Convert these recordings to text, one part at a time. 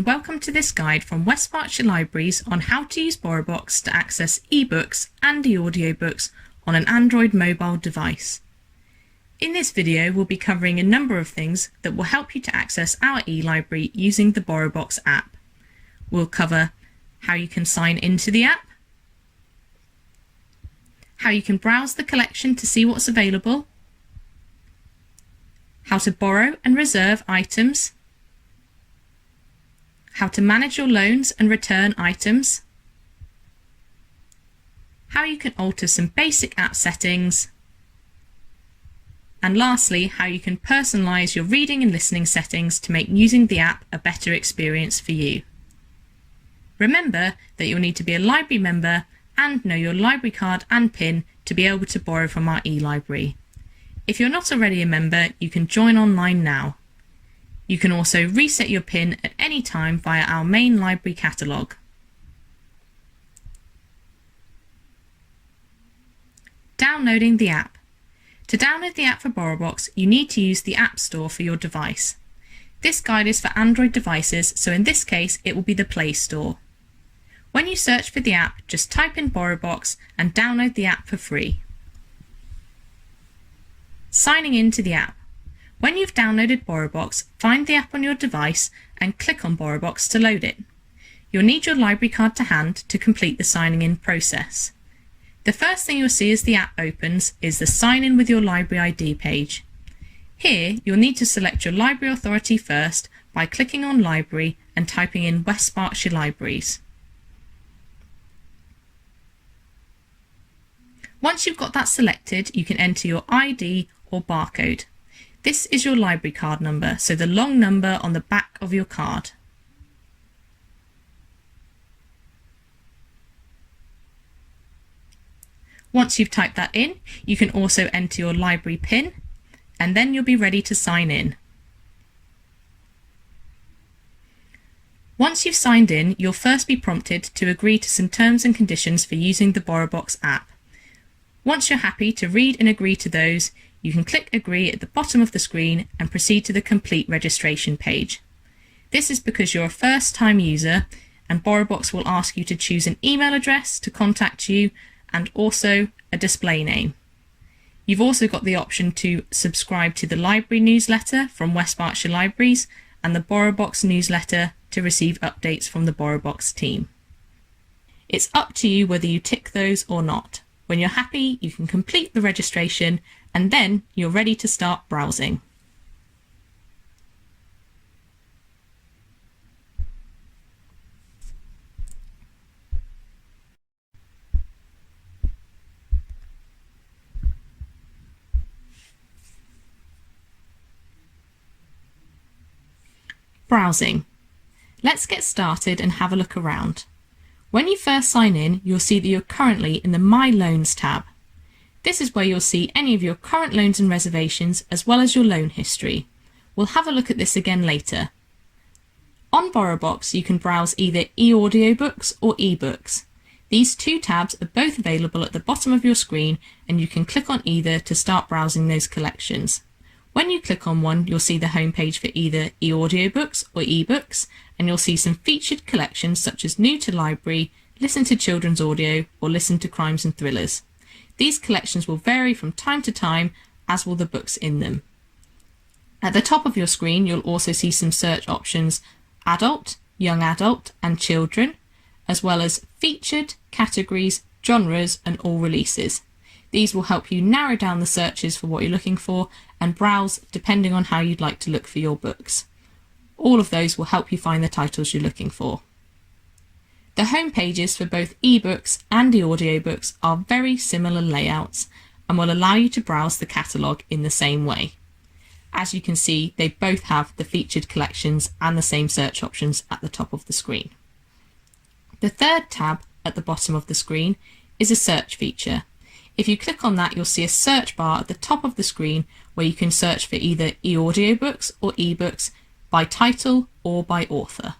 and welcome to this guide from West Berkshire Libraries on how to use BorrowBox to access ebooks and e-audiobooks on an Android mobile device. In this video, we'll be covering a number of things that will help you to access our e-library using the BorrowBox app. We'll cover how you can sign into the app, how you can browse the collection to see what's available, how to borrow and reserve items, how to manage your loans and return items, how you can alter some basic app settings, and lastly, how you can personalize your reading and listening settings to make using the app a better experience for you. Remember that you'll need to be a library member and know your library card and PIN to be able to borrow from our e-library. If you're not already a member, you can join online now. You can also reset your PIN at any time via our main library catalogue. Downloading the app. To download the app for BorrowBox, you need to use the App Store for your device. This guide is for Android devices, so in this case it will be the Play Store. When you search for the app, just type in BorrowBox and download the app for free. Signing in to the app. When you've downloaded BorrowBox, find the app on your device and click on BorrowBox to load it. You'll need your library card to hand to complete the signing in process. The first thing you'll see as the app opens is the Sign in with your library ID page. Here, you'll need to select your library authority first by clicking on Library and typing in West Berkshire Libraries. Once you've got that selected, you can enter your ID or barcode. This is your library card number, so the long number on the back of your card. Once you've typed that in, you can also enter your library PIN, and then you'll be ready to sign in. Once you've signed in, you'll first be prompted to agree to some terms and conditions for using the BorrowBox app. Once you're happy to read and agree to those, you can click Agree at the bottom of the screen and proceed to the complete registration page. This is because you're a first-time user and BorrowBox will ask you to choose an email address to contact you and also a display name. You've also got the option to subscribe to the library newsletter from West Berkshire Libraries and the BorrowBox newsletter to receive updates from the BorrowBox team. It's up to you whether you tick those or not. When you're happy, you can complete the registration and then you're ready to start browsing. Browsing. Let's get started and have a look around. When you first sign in, you'll see that you're currently in the My Loans tab. This is where you'll see any of your current loans and reservations as well as your loan history. We'll have a look at this again later. On BorrowBox, you can browse either e-audiobooks or ebooks. These two tabs are both available at the bottom of your screen and you can click on either to start browsing those collections. When you click on one, you'll see the homepage for either e-audiobooks or ebooks, and you'll see some featured collections such as New to Library, Listen to Children's Audio, or Listen to Crimes and Thrillers. These collections will vary from time to time, as will the books in them. At the top of your screen, you'll also see some search options: adult, young adult, and children, as well as featured, categories, genres, and all releases. These will help you narrow down the searches for what you're looking for and browse depending on how you'd like to look for your books. All of those will help you find the titles you're looking for. The home pages for both ebooks and e-audiobooks are very similar layouts and will allow you to browse the catalogue in the same way. As you can see, they both have the featured collections and the same search options at the top of the screen. The third tab at the bottom of the screen is a search feature. If you click on that, you'll see a search bar at the top of the screen where you can search for either e-audiobooks or ebooks by title or by author.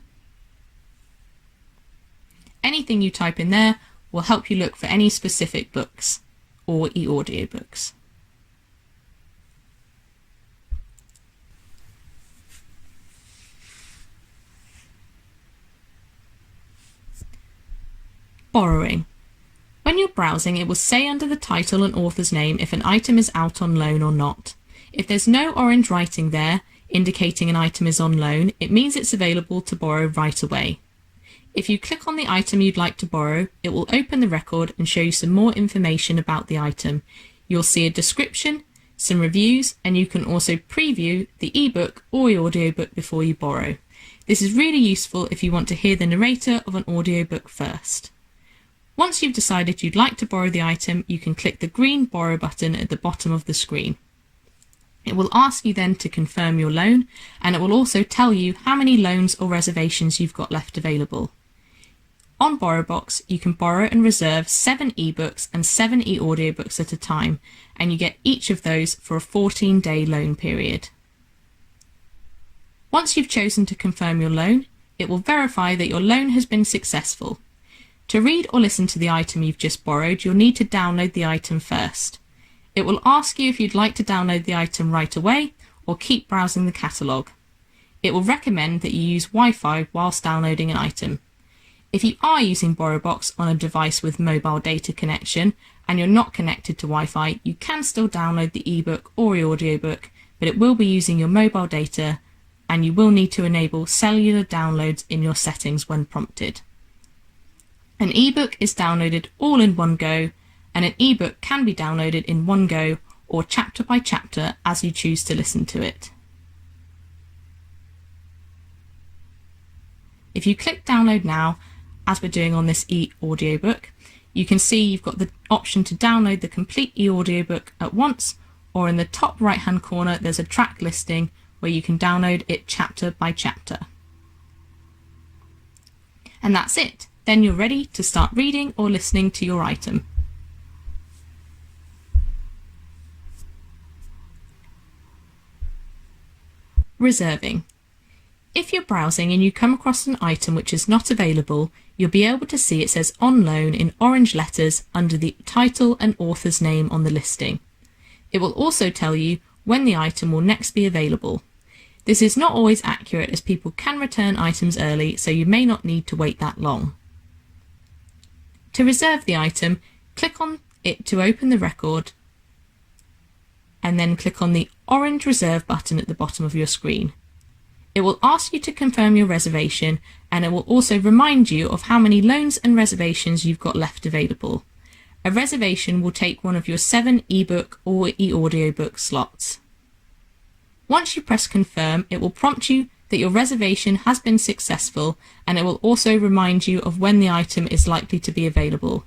Anything you type in there will help you look for any specific books or e-audiobooks. Borrowing. When you're browsing, it will say under the title and author's name if an item is out on loan or not. If there's no orange writing there indicating an item is on loan, it means it's available to borrow right away. If you click on the item you'd like to borrow, it will open the record and show you some more information about the item. You'll see a description, some reviews, and you can also preview the ebook or audiobook before you borrow. This is really useful if you want to hear the narrator of an audiobook first. Once you've decided you'd like to borrow the item, you can click the green Borrow button at the bottom of the screen. It will ask you then to confirm your loan, and it will also tell you how many loans or reservations you've got left available. On BorrowBox, you can borrow and reserve 7 ebooks and 7 e-audiobooks at a time, and you get each of those for a 14-day loan period. Once you've chosen to confirm your loan, it will verify that your loan has been successful. To read or listen to the item you've just borrowed, you'll need to download the item first. It will ask you if you'd like to download the item right away or keep browsing the catalogue. It will recommend that you use Wi-Fi whilst downloading an item. If you are using BorrowBox on a device with mobile data connection and you're not connected to Wi-Fi, you can still download the ebook or audiobook, but it will be using your mobile data, and you will need to enable cellular downloads in your settings when prompted. An ebook is downloaded all in one go, and an ebook can be downloaded in one go or chapter by chapter as you choose to listen to it. If you click download now, as we're doing on this e-audiobook, you can see you've got the option to download the complete e-audiobook at once, or in the top right hand corner there's a track listing where you can download it chapter by chapter. And that's it. Then you're ready to start reading or listening to your item. Reserving. If you're browsing and you come across an item which is not available, you'll be able to see it says on loan in orange letters under the title and author's name on the listing. It will also tell you when the item will next be available. This is not always accurate as people can return items early, so you may not need to wait that long. To reserve the item, click on it to open the record and then click on the orange reserve button at the bottom of your screen. It will ask you to confirm your reservation, and it will also remind you of how many loans and reservations you've got left available. A reservation will take one of your 7 ebook or e-audiobook slots. Once you press confirm, it will prompt you that your reservation has been successful, and it will also remind you of when the item is likely to be available.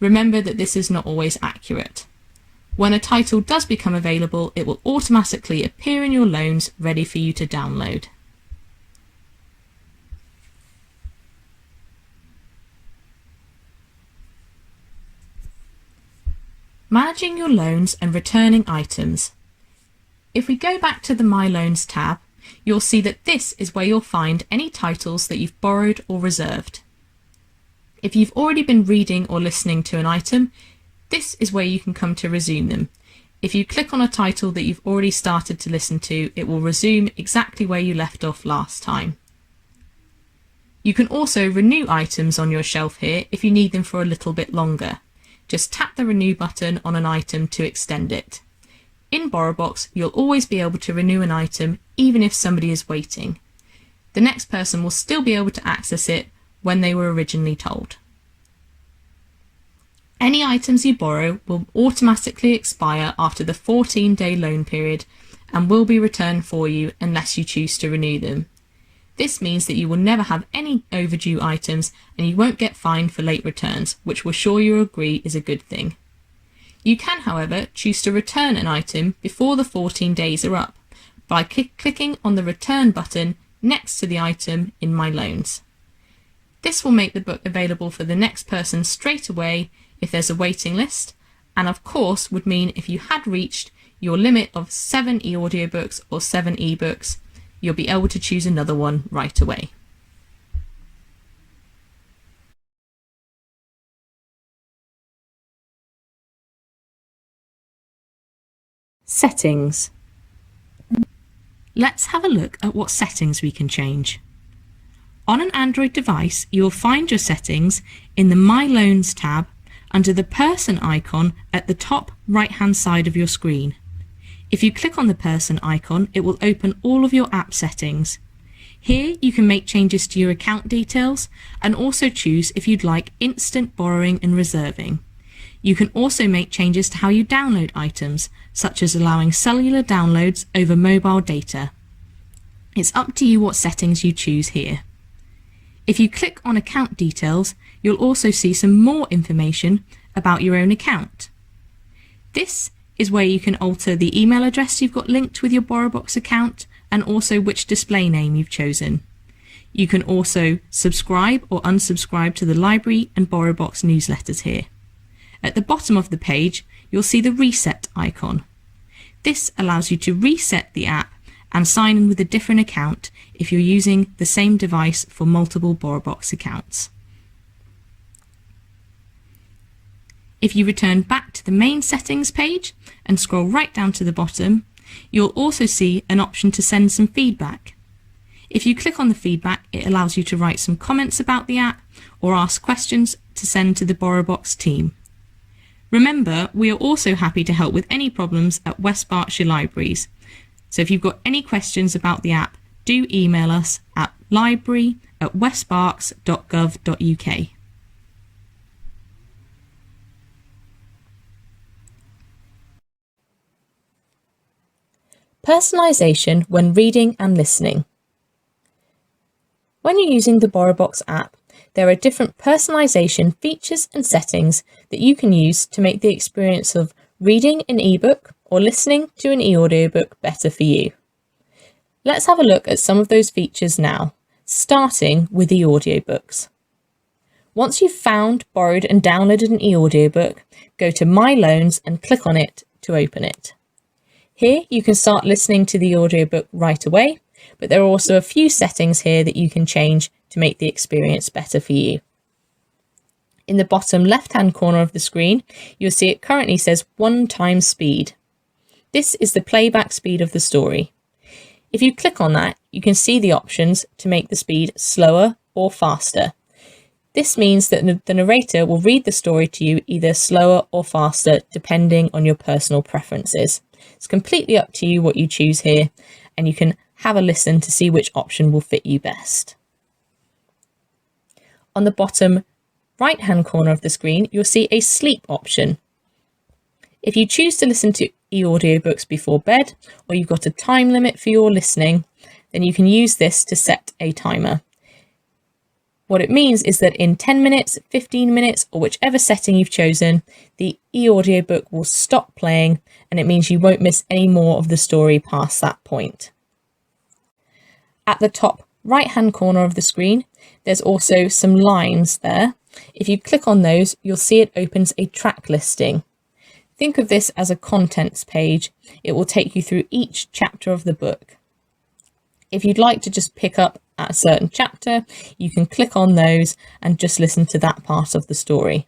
Remember that this is not always accurate. When a title does become available, it will automatically appear in your loans ready for you to download. Managing your loans and returning items. If we go back to the My Loans tab, you'll see that this is where you'll find any titles that you've borrowed or reserved. If you've already been reading or listening to an item, this is where you can come to resume them. If you click on a title that you've already started to listen to, it will resume exactly where you left off last time. You can also renew items on your shelf here if you need them for a little bit longer. Just tap the renew button on an item to extend it. In BorrowBox, you'll always be able to renew an item even if somebody is waiting. The next person will still be able to access it when they were originally told. Any items you borrow will automatically expire after the 14-day loan period and will be returned for you unless you choose to renew them. This means that you will never have any overdue items and you won't get fined for late returns, which we're sure you agree is a good thing. You can, however, choose to return an item before the 14 days are up by clicking on the return button next to the item in My Loans. This will make the book available for the next person straight away if there's a waiting list, and of course would mean if you had reached your limit of 7 e-audiobooks or 7 ebooks, you'll be able to choose another one right away. Settings. Let's have a look at what settings we can change. On an Android device, you will find your settings in the My Loans tab under the person icon at the top right-hand side of your screen. If you click on the person icon, it will open all of your app settings. Here you can make changes to your account details and also choose if you'd like instant borrowing and reserving. You can also make changes to how you download items, such as allowing cellular downloads over mobile data. It's up to you what settings you choose here. If you click on account details, you'll also see some more information about your own account. This is where you can alter the email address you've got linked with your BorrowBox account and also which display name you've chosen. You can also subscribe or unsubscribe to the library and BorrowBox newsletters here. At the bottom of the page, you'll see the reset icon. This allows you to reset the app and sign in with a different account if you're using the same device for multiple BorrowBox accounts. If you return back to the main settings page and scroll right down to the bottom, you'll also see an option to send some feedback. If you click on the feedback, it allows you to write some comments about the app or ask questions to send to the BorrowBox team. Remember, we are also happy to help with any problems at West Berkshire Libraries. So if you've got any questions about the app, do email us at library@westberks.gov.uk. Personalization when reading and listening. When you're using the BorrowBox app, there are different personalization features and settings that you can use to make the experience of reading an ebook or listening to an e-audiobook better for you. Let's have a look at some of those features now, starting with e-audiobooks. Once you've found, borrowed and downloaded an e-audiobook, go to My Loans and click on it to open it. Here you can start listening to the audiobook right away, but there are also a few settings here that you can change to make the experience better for you. In the bottom left-hand corner of the screen, you'll see it currently says 1x speed. This is the playback speed of the story. If you click on that, you can see the options to make the speed slower or faster. This means that the narrator will read the story to you either slower or faster, depending on your personal preferences. It's completely up to you what you choose here, and you can have a listen to see which option will fit you best. On the bottom right-hand corner of the screen, you'll see a sleep option. If you choose to listen to e-audiobooks before bed, or you've got a time limit for your listening, then you can use this to set a timer. What it means is that in 10 minutes, 15 minutes, or whichever setting you've chosen, the e-audiobook will stop playing, and it means you won't miss any more of the story past that point. At the top right-hand corner of the screen, there's also some lines there. If you click on those, you'll see it opens a track listing. Think of this as a contents page. It will take you through each chapter of the book. If you'd like to just pick up at a certain chapter, you can click on those and just listen to that part of the story.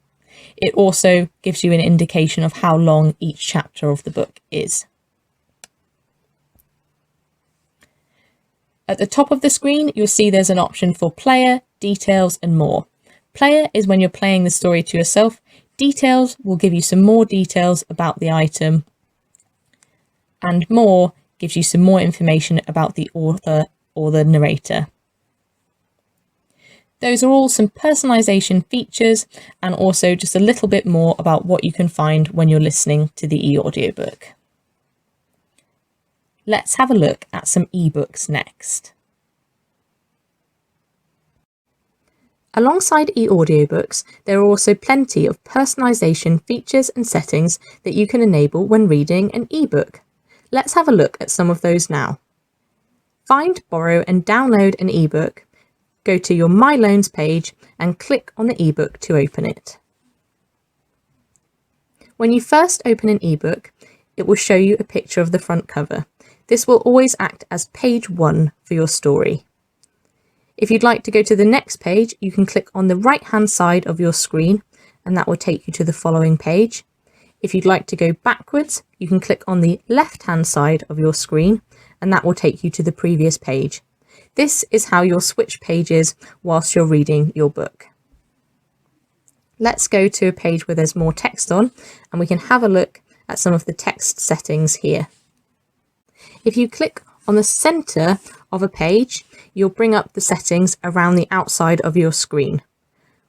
It also gives you an indication of how long each chapter of the book is. At the top of the screen, you'll see there's an option for player, details, and more. Player is when you're playing the story to yourself. Details will give you some more details about the item, and more gives you some more information about the author or the narrator. Those are all some personalization features, and also just a little bit more about what you can find when you're listening to the e-audiobook. Let's have a look at some ebooks next. Alongside e-audiobooks, there are also plenty of personalization features and settings that you can enable when reading an ebook. Let's have a look at some of those now. Find, borrow and download an ebook. Go to your My Loans page and click on the ebook to open it. When you first open an ebook, it will show you a picture of the front cover. This will always act as page 1 for your story. If you'd like to go to the next page, you can click on the right-hand side of your screen, and that will take you to the following page. If you'd like to go backwards, you can click on the left-hand side of your screen, and that will take you to the previous page. This is how you'll switch pages whilst you're reading your book. Let's go to a page where there's more text on, and we can have a look at some of the text settings here. If you click on the centre of a page, you'll bring up the settings around the outside of your screen.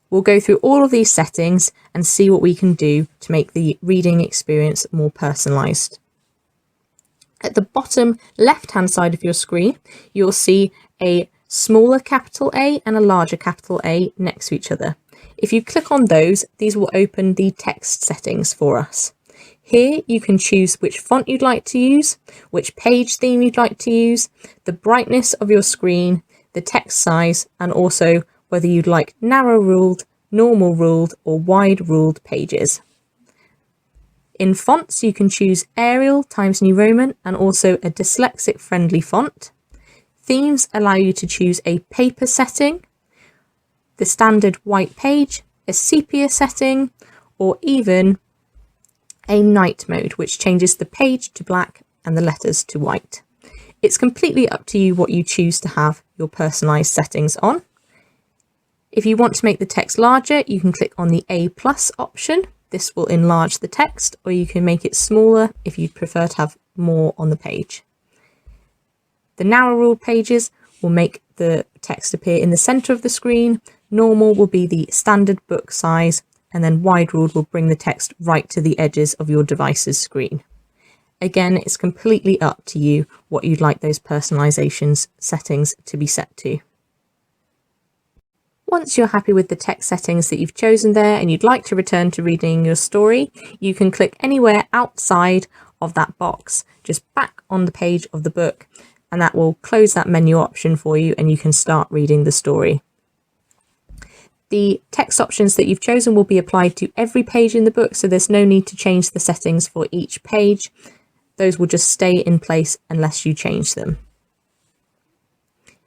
We'll go through all of these settings and see what we can do to make the reading experience more personalised. At the bottom left-hand side of your screen, you'll see a smaller capital A and a larger capital A next to each other. If you click on those, these will open the text settings for us. Here you can choose which font you'd like to use, which page theme you'd like to use, the brightness of your screen, the text size, and also whether you'd like narrow ruled, normal ruled, or wide ruled pages. In fonts, you can choose Arial, Times New Roman, and also a dyslexic friendly font. Themes allow you to choose a paper setting, the standard white page, a sepia setting, or even a night mode, which changes the page to black and the letters to white. It's completely up to you what you choose to have your personalised settings on. If you want to make the text larger, you can click on the A+ option. This will enlarge the text, or you can make it smaller if you'd prefer to have more on the page. The narrow ruled pages will make the text appear in the centre of the screen. Normal will be the standard book size, and then wide ruled will bring the text right to the edges of your device's screen. Again, it's completely up to you what you'd like those personalizations settings to be set to. Once you're happy with the text settings that you've chosen there and you'd like to return to reading your story, you can click anywhere outside of that box, just back on the page of the book, and that will close that menu option for you and you can start reading the story. The text options that you've chosen will be applied to every page in the book, so there's no need to change the settings for each page. Those will just stay in place unless you change them.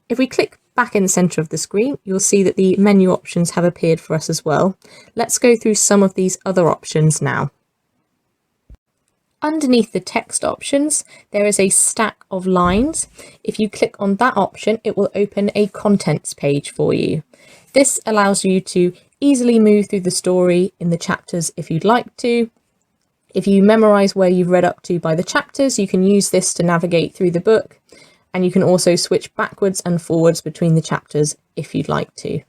If we click back in the centre of the screen, you'll see that the menu options have appeared for us as well. Let's go through some of these other options now. Underneath the text options, there is a stack of lines. If you click on that option, it will open a contents page for you. This allows you to easily move through the story in the chapters if you'd like to. If you memorise where you've read up to by the chapters, you can use this to navigate through the book, and you can also switch backwards and forwards between the chapters if you'd like to.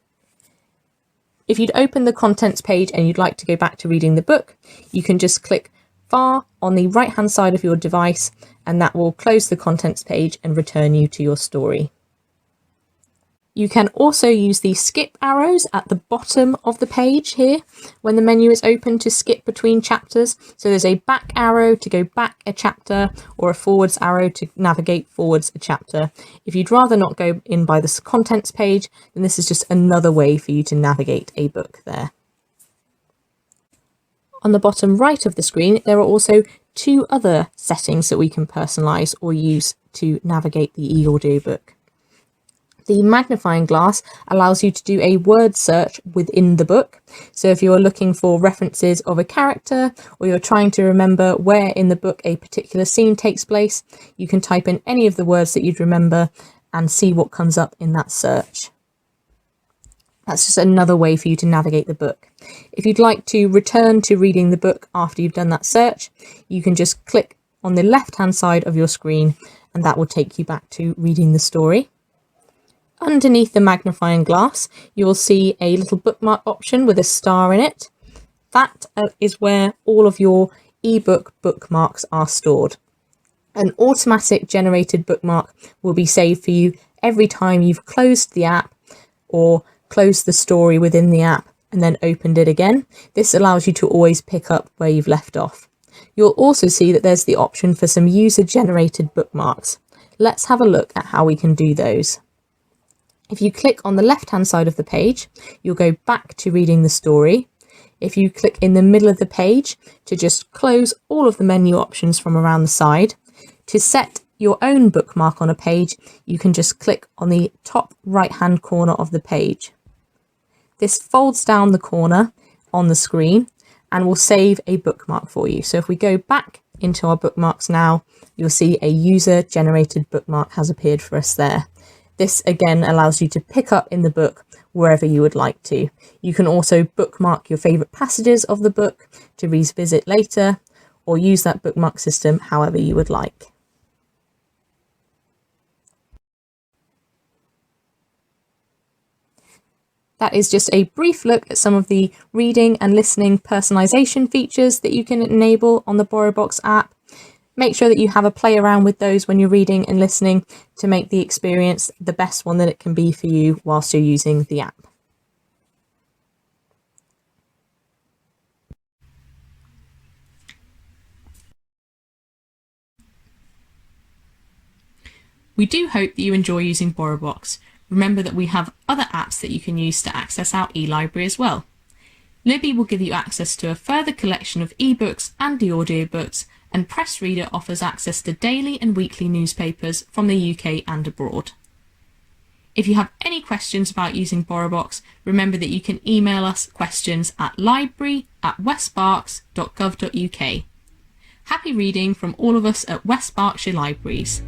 If you'd open the contents page and you'd like to go back to reading the book, you can just click far on the right hand side of your device, and that will close the contents page and return you to your story. You can also use the skip arrows at the bottom of the page here when the menu is open to skip between chapters. So there's a back arrow to go back a chapter, or a forwards arrow to navigate forwards a chapter. If you'd rather not go in by the contents page, then this is just another way for you to navigate a book there. On the bottom right of the screen, there are also two other settings that we can personalise or use to navigate the e-audiobook. The magnifying glass allows you to do a word search within the book. So if you're looking for references of a character, or you're trying to remember where in the book a particular scene takes place, you can type in any of the words that you'd remember and see what comes up in that search. That's just another way for you to navigate the book. If you'd like to return to reading the book after you've done that search, you can just click on the left-hand side of your screen and that will take you back to reading the story. Underneath the magnifying glass, you will see a little bookmark option with a star in it. That is where all of your ebook bookmarks are stored. An automatic generated bookmark will be saved for you every time you've closed the app or closed the story within the app and then opened it again. This allows you to always pick up where you've left off. You'll also see that there's the option for some user-generated bookmarks. Let's have a look at how we can do those. If you click on the left-hand side of the page, you'll go back to reading the story. If you click in the middle of the page to just close all of the menu options from around the side, to set your own bookmark on a page, you can just click on the top right-hand corner of the page. This folds down the corner on the screen and will save a bookmark for you. So if we go back into our bookmarks now, you'll see a user-generated bookmark has appeared for us there. This again allows you to pick up in the book wherever you would like to. You can also bookmark your favourite passages of the book to revisit later, or use that bookmark system however you would like. That is just a brief look at some of the reading and listening personalization features that you can enable on the BorrowBox app. Make sure that you have a play around with those when you're reading and listening to make the experience the best one that it can be for you whilst you're using the app. We do hope that you enjoy using BorrowBox. Remember that we have other apps that you can use to access our e-library as well. Libby will give you access to a further collection of ebooks and e-audiobooks, and Press Reader offers access to daily and weekly newspapers from the UK and abroad. If you have any questions about using BorrowBox, remember that you can email us questions at library@westberks.gov.uk. Happy reading from all of us at West Berkshire Libraries.